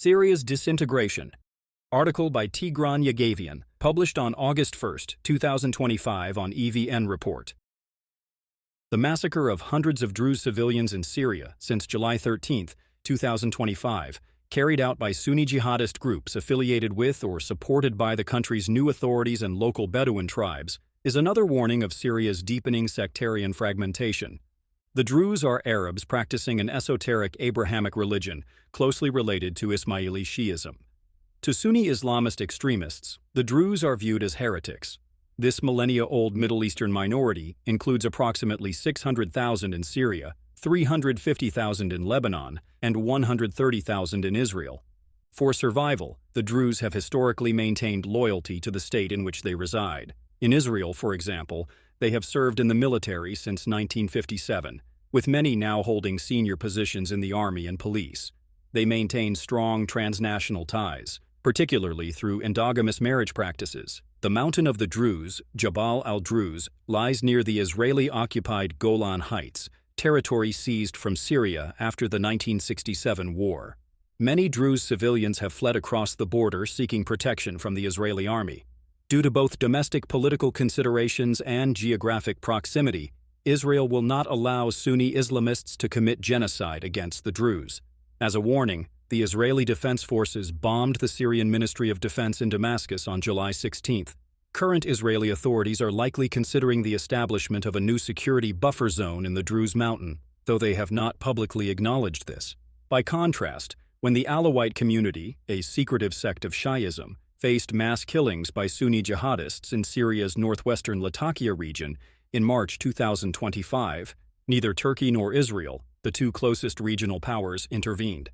Syria's Disintegration. Article by Tigran Yagavian, published on August 1, 2025 on EVN Report. The massacre of hundreds of Druze civilians in Syria since July 13, 2025, carried out by Sunni jihadist groups affiliated with or supported by the country's new authorities and local Bedouin tribes, is another warning of Syria's deepening sectarian fragmentation. The Druze are Arabs practicing an esoteric Abrahamic religion closely related to Ismaili Shiism. To Sunni Islamist extremists, the Druze are viewed as heretics. This millennia-old Middle Eastern minority includes approximately 600,000 in Syria, 350,000 in Lebanon, and 130,000 in Israel. For survival, the Druze have historically maintained loyalty to the state in which they reside. In Israel, for example, they have served in the military since 1957, with many now holding senior positions in the army and police. They maintain strong transnational ties, particularly through endogamous marriage practices. The mountain of the Druze, Jabal al-Druze, lies near the Israeli-occupied Golan Heights, territory seized from Syria after the 1967 war. Many Druze civilians have fled across the border seeking protection from the Israeli army. Due to both domestic political considerations and geographic proximity, Israel will not allow Sunni Islamists to commit genocide against the Druze. As a warning, the Israeli Defense Forces bombed the Syrian Ministry of Defense in Damascus on July 16. Current Israeli authorities are likely considering the establishment of a new security buffer zone in the Druze mountain, though they have not publicly acknowledged this. By contrast, when the Alawite community, a secretive sect of Shiism, faced mass killings by Sunni jihadists in Syria's northwestern Latakia region in March 2025, neither Turkey nor Israel, the two closest regional powers, intervened.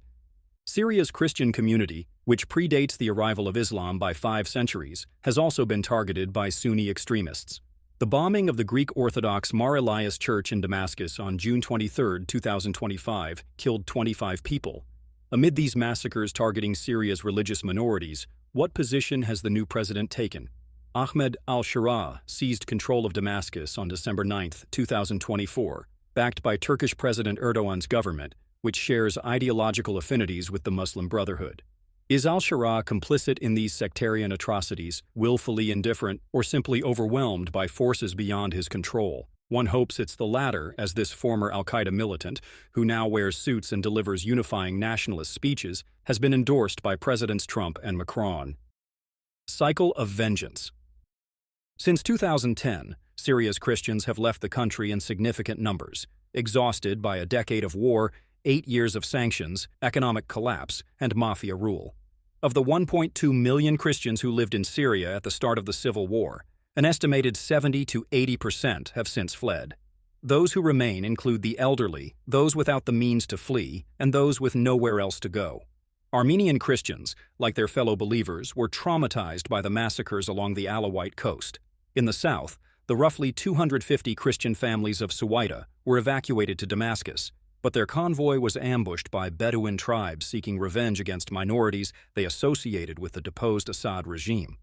Syria's Christian community, which predates the arrival of Islam by 5 centuries, has also been targeted by Sunni extremists. The bombing of the Greek Orthodox Mar Elias Church in Damascus on June 23, 2025, killed 25 people. Amid these massacres targeting Syria's religious minorities, what position has the new president taken? Ahmed al-Sharaa seized control of Damascus on December 9, 2024, backed by Turkish President Erdogan's government, which shares ideological affinities with the Muslim Brotherhood. Is al-Sharaa complicit in these sectarian atrocities, willfully indifferent, or simply overwhelmed by forces beyond his control? One hopes it's the latter, as this former al-Qaeda militant, who now wears suits and delivers unifying nationalist speeches, has been endorsed by Presidents Trump and Macron. Cycle of vengeance. Since 2010, Syria's Christians have left the country in significant numbers, exhausted by a decade of war, 8 years of sanctions, economic collapse, and mafia rule. Of the 1.2 million Christians who lived in Syria at the start of the civil war, an estimated 70 to 80% have since fled. Those who remain include the elderly, those without the means to flee, and those with nowhere else to go. Armenian Christians, like their fellow believers, were traumatized by the massacres along the Alawite coast. In the south, the roughly 250 Christian families of Suwaida were evacuated to Damascus, but their convoy was ambushed by Bedouin tribes seeking revenge against minorities they associated with the deposed Assad regime.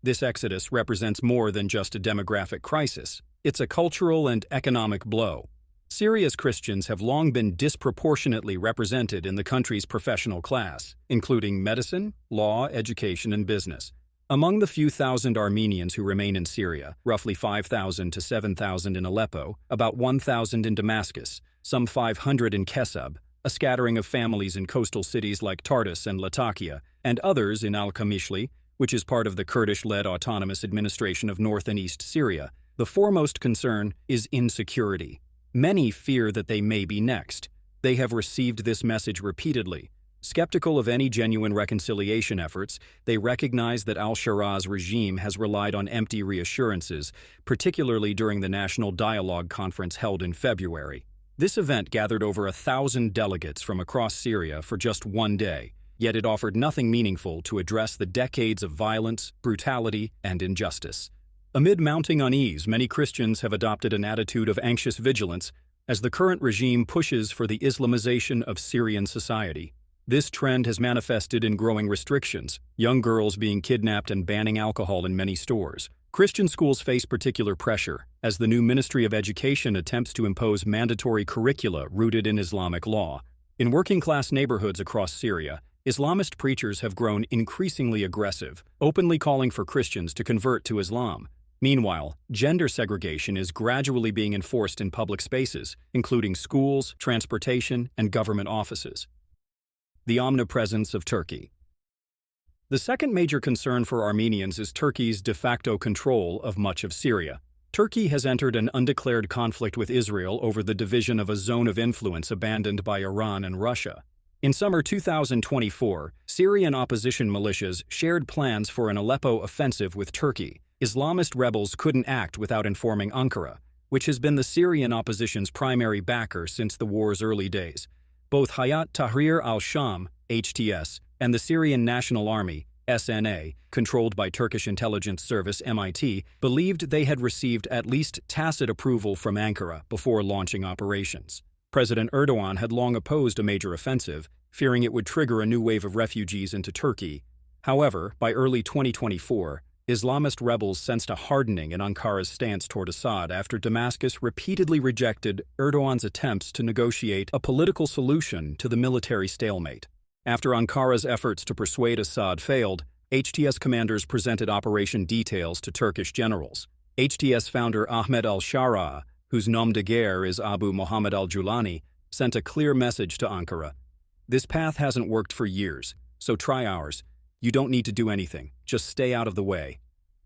This exodus represents more than just a demographic crisis. It's a cultural and economic blow. Syria's Christians have long been disproportionately represented in the country's professional class, including medicine, law, education, and business. Among the few thousand Armenians who remain in Syria, roughly 5,000 to 7,000 in Aleppo, about 1,000 in Damascus, some 500 in Kesab, a scattering of families in coastal cities like Tartus and Latakia, and others in Al-Qamishli, which is part of the Kurdish-led autonomous administration of North and East Syria, the foremost concern is insecurity. Many fear that they may be next. They have received this message repeatedly. Skeptical of any genuine reconciliation efforts, they recognize that al-Sharaa's regime has relied on empty reassurances, particularly during the National Dialogue Conference held in February. This event gathered over 1,000 delegates from across Syria for just one day, yet it offered nothing meaningful to address the decades of violence, brutality, and injustice. Amid mounting unease, many Christians have adopted an attitude of anxious vigilance as the current regime pushes for the Islamization of Syrian society. This trend has manifested in growing restrictions, young girls being kidnapped and banning alcohol in many stores. Christian schools face particular pressure as the new Ministry of Education attempts to impose mandatory curricula rooted in Islamic law. In working-class neighborhoods across Syria, Islamist preachers have grown increasingly aggressive, openly calling for Christians to convert to Islam. Meanwhile, gender segregation is gradually being enforced in public spaces, including schools, transportation, and government offices. The omnipresence of Turkey. The second major concern for Armenians is Turkey's de facto control of much of Syria. Turkey has entered an undeclared conflict with Israel over the division of a zone of influence abandoned by Iran and Russia. In summer 2024, Syrian opposition militias shared plans for an Aleppo offensive with Turkey. Islamist rebels couldn't act without informing Ankara, which has been the Syrian opposition's primary backer since the war's early days. Both Hayat Tahrir al-Sham, HTS, and the Syrian National Army, SNA, controlled by Turkish intelligence service MIT, believed they had received at least tacit approval from Ankara before launching operations. President Erdogan had long opposed a major offensive, fearing it would trigger a new wave of refugees into Turkey. However, by early 2024, Islamist rebels sensed a hardening in Ankara's stance toward Assad after Damascus repeatedly rejected Erdogan's attempts to negotiate a political solution to the military stalemate. After Ankara's efforts to persuade Assad failed, HTS commanders presented operation details to Turkish generals. HTS founder Ahmed al-Shara, whose nom de guerre is Abu Muhammad al-Julani, sent a clear message to Ankara. This path hasn't worked for years, so try ours. You don't need to do anything, just stay out of the way.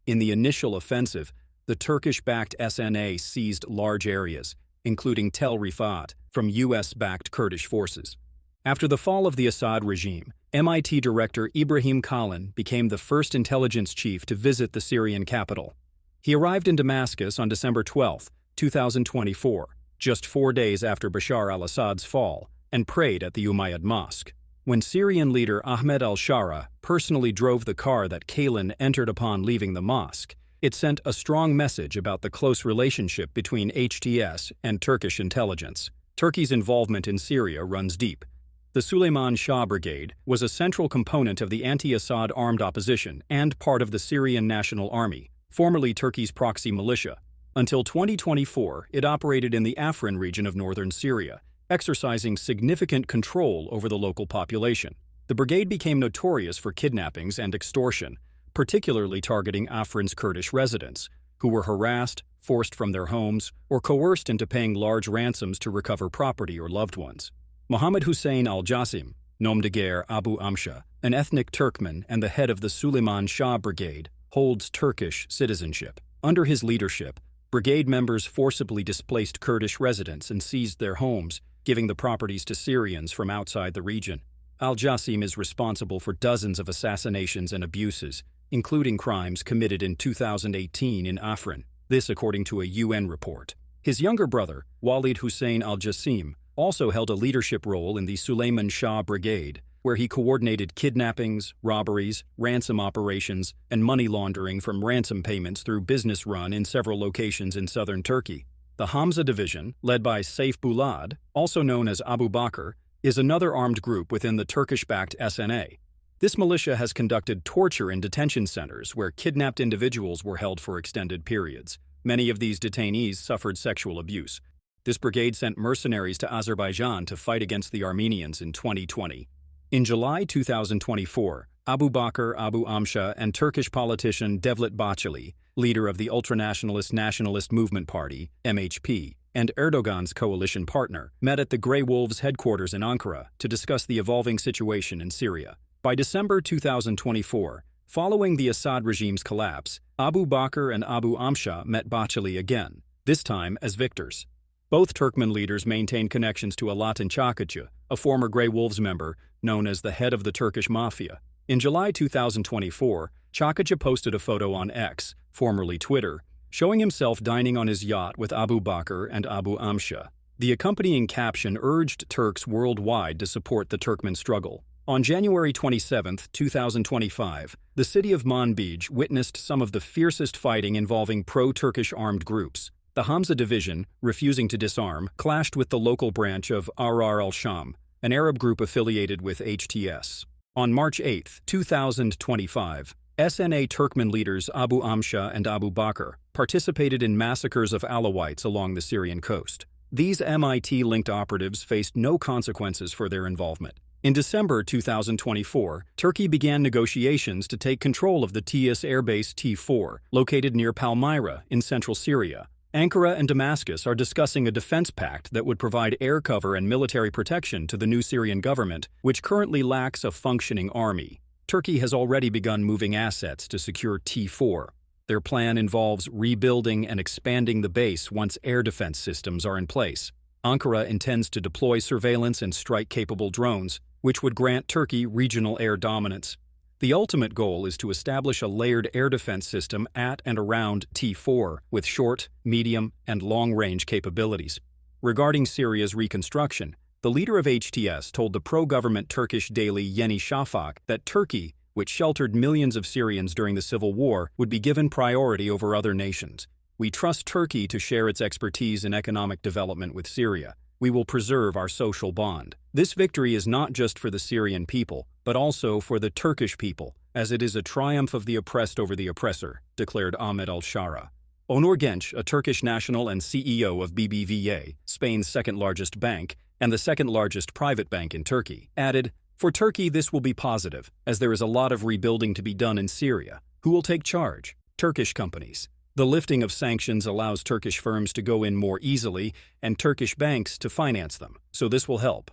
In the initial offensive, the Turkish-backed SNA seized large areas, including Tel Rifat, from US-backed Kurdish forces. After the fall of the Assad regime, MIT director Ibrahim Kalin became the first intelligence chief to visit the Syrian capital. He arrived in Damascus on December 12, 2024, just 4 days after Bashar al-Assad's fall, and prayed at the Umayyad Mosque. When Syrian leader Ahmed al-Shara personally drove the car that Kalin entered upon leaving the mosque, it sent a strong message about the close relationship between HTS and Turkish intelligence. Turkey's involvement in Syria runs deep. The Suleiman Shah Brigade was a central component of the anti-Assad armed opposition and part of the Syrian National Army, formerly Turkey's proxy militia. Until 2024, it operated in the Afrin region of northern Syria, exercising significant control over the local population. The brigade became notorious for kidnappings and extortion, particularly targeting Afrin's Kurdish residents, who were harassed, forced from their homes, or coerced into paying large ransoms to recover property or loved ones. Mohammed Hussein al-Jassim, nom de guerre Abu Amsha, an ethnic Turkmen and the head of the Suleiman Shah Brigade, holds Turkish citizenship. Under his leadership, brigade members forcibly displaced Kurdish residents and seized their homes, giving the properties to Syrians from outside the region. Al-Jassim is responsible for dozens of assassinations and abuses, including crimes committed in 2018 in Afrin, this according to a UN report. His younger brother, Walid Hussein al-Jassim, also held a leadership role in the Suleiman Shah Brigade, where he coordinated kidnappings, robberies, ransom operations, and money laundering from ransom payments through business run in several locations in southern Turkey. The Hamza Division, led by Saif Bulad, also known as Abu Bakr, is another armed group within the Turkish-backed SNA. This militia has conducted torture in detention centers where kidnapped individuals were held for extended periods. Many of these detainees suffered sexual abuse. This brigade sent mercenaries to Azerbaijan to fight against the Armenians in 2020. In July 2024, Abu Bakr Abu Amsha and Turkish politician Devlet Bahçeli, leader of the ultranationalist Nationalist Movement Party, MHP, and Erdogan's coalition partner, met at the Grey Wolves headquarters in Ankara to discuss the evolving situation in Syria. By December 2024, following the Assad regime's collapse, Abu Bakr and Abu Amsha met Bahçeli again, this time as victors. Both Turkmen leaders maintained connections to Alaaddin Çakıcı, a former Grey Wolves member known as the head of the Turkish mafia. In July 2024, Çakıcı posted a photo on X, formerly Twitter, showing himself dining on his yacht with Abu Bakr and Abu Amsha. The accompanying caption urged Turks worldwide to support the Turkmen struggle. On January 27, 2025, the city of Manbij witnessed some of the fiercest fighting involving pro-Turkish armed groups. The Hamza Division, refusing to disarm, clashed with the local branch of Ahrar al-Sham, an Arab group affiliated with HTS. On March 8, 2025, SNA Turkmen leaders Abu Amsha and Abu Bakr participated in massacres of Alawites along the Syrian coast. These MIT-linked operatives faced no consequences for their involvement. In December 2024, Turkey began negotiations to take control of the TS airbase T4, located near Palmyra in central Syria. Ankara and Damascus are discussing a defense pact that would provide air cover and military protection to the new Syrian government, which currently lacks a functioning army. Turkey has already begun moving assets to secure T4. Their plan involves rebuilding and expanding the base once air defense systems are in place. Ankara intends to deploy surveillance and strike-capable drones, which would grant Turkey regional air dominance. The ultimate goal is to establish a layered air defense system at and around T4 with short, medium, and long-range capabilities. Regarding Syria's reconstruction, the leader of HTS told the pro-government Turkish daily Yeni Shafak that Turkey, which sheltered millions of Syrians during the civil war, would be given priority over other nations. We trust Turkey to share its expertise in economic development with Syria. We will preserve our social bond. This victory is not just for the Syrian people, but also for the Turkish people, as it is a triumph of the oppressed over the oppressor, declared Ahmet al-Shara. Onur Genç, a Turkish national and CEO of BBVA, Spain's second-largest bank, and the second-largest private bank in Turkey, added, "For Turkey, this will be positive, as there is a lot of rebuilding to be done in Syria. Who will take charge? Turkish companies. The lifting of sanctions allows Turkish firms to go in more easily and Turkish banks to finance them, so this will help."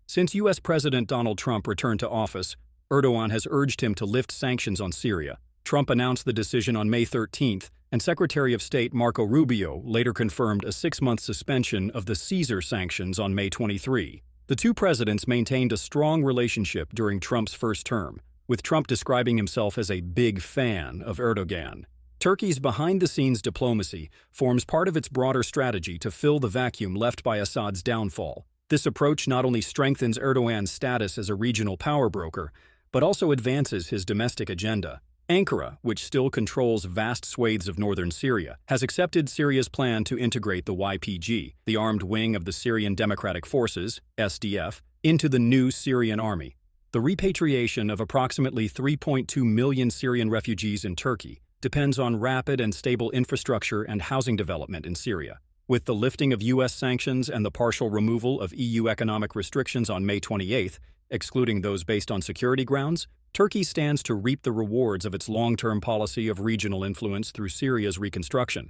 Since U.S. President Donald Trump returned to office, Erdogan has urged him to lift sanctions on Syria. Trump announced the decision on May 13th, and Secretary of State Marco Rubio later confirmed a 6-month suspension of the Caesar sanctions on May 23. The two presidents maintained a strong relationship during Trump's first term, with Trump describing himself as a big fan of Erdogan. Turkey's behind-the-scenes diplomacy forms part of its broader strategy to fill the vacuum left by Assad's downfall. This approach not only strengthens Erdogan's status as a regional power broker, but also advances his domestic agenda. Ankara, which still controls vast swathes of northern Syria, has accepted Syria's plan to integrate the YPG, the armed wing of the Syrian Democratic Forces, SDF, into the new Syrian army. The repatriation of approximately 3.2 million Syrian refugees in Turkey depends on rapid and stable infrastructure and housing development in Syria. With the lifting of U.S. sanctions and the partial removal of EU economic restrictions on May 28, excluding those based on security grounds, Turkey stands to reap the rewards of its long-term policy of regional influence through Syria's reconstruction.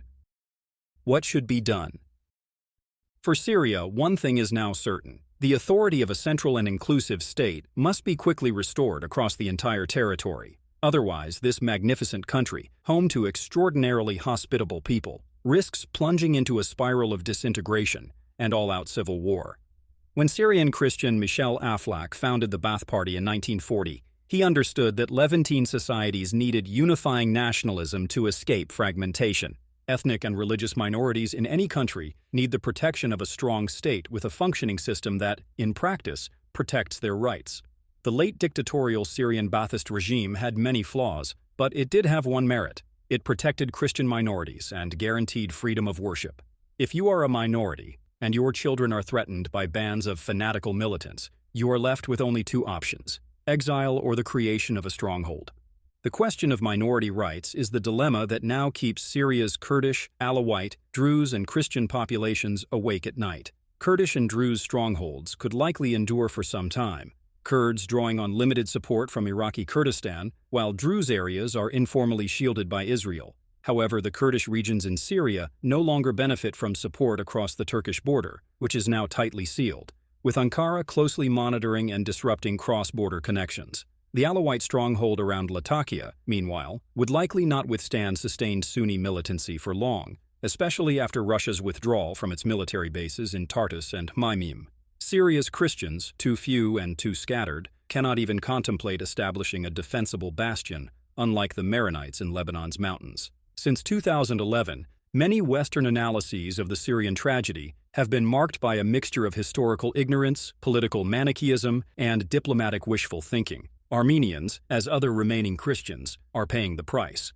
What should be done? For Syria, one thing is now certain. The authority of a central and inclusive state must be quickly restored across the entire territory. Otherwise, this magnificent country, home to extraordinarily hospitable people, risks plunging into a spiral of disintegration and all-out civil war. When Syrian Christian Michel Aflaq founded the Ba'ath Party in 1940, he understood that Levantine societies needed unifying nationalism to escape fragmentation. Ethnic and religious minorities in any country need the protection of a strong state with a functioning system that, in practice, protects their rights. The late dictatorial Syrian Ba'athist regime had many flaws, but it did have one merit. It protected Christian minorities and guaranteed freedom of worship. If you are a minority, and your children are threatened by bands of fanatical militants, you are left with only two options: exile or the creation of a stronghold. The question of minority rights is the dilemma that now keeps Syria's Kurdish, Alawite, Druze, and Christian populations awake at night. Kurdish and Druze strongholds could likely endure for some time, Kurds drawing on limited support from Iraqi Kurdistan, while Druze areas are informally shielded by Israel. However, the Kurdish regions in Syria no longer benefit from support across the Turkish border, which is now tightly sealed, with Ankara closely monitoring and disrupting cross-border connections. The Alawite stronghold around Latakia, meanwhile, would likely not withstand sustained Sunni militancy for long, especially after Russia's withdrawal from its military bases in Tartus and Maymim. Syria's Christians, too few and too scattered, cannot even contemplate establishing a defensible bastion, unlike the Maronites in Lebanon's mountains. Since 2011, many Western analyses of the Syrian tragedy have been marked by a mixture of historical ignorance, political Manichaeism, and diplomatic wishful thinking. Armenians, as other remaining Christians, are paying the price.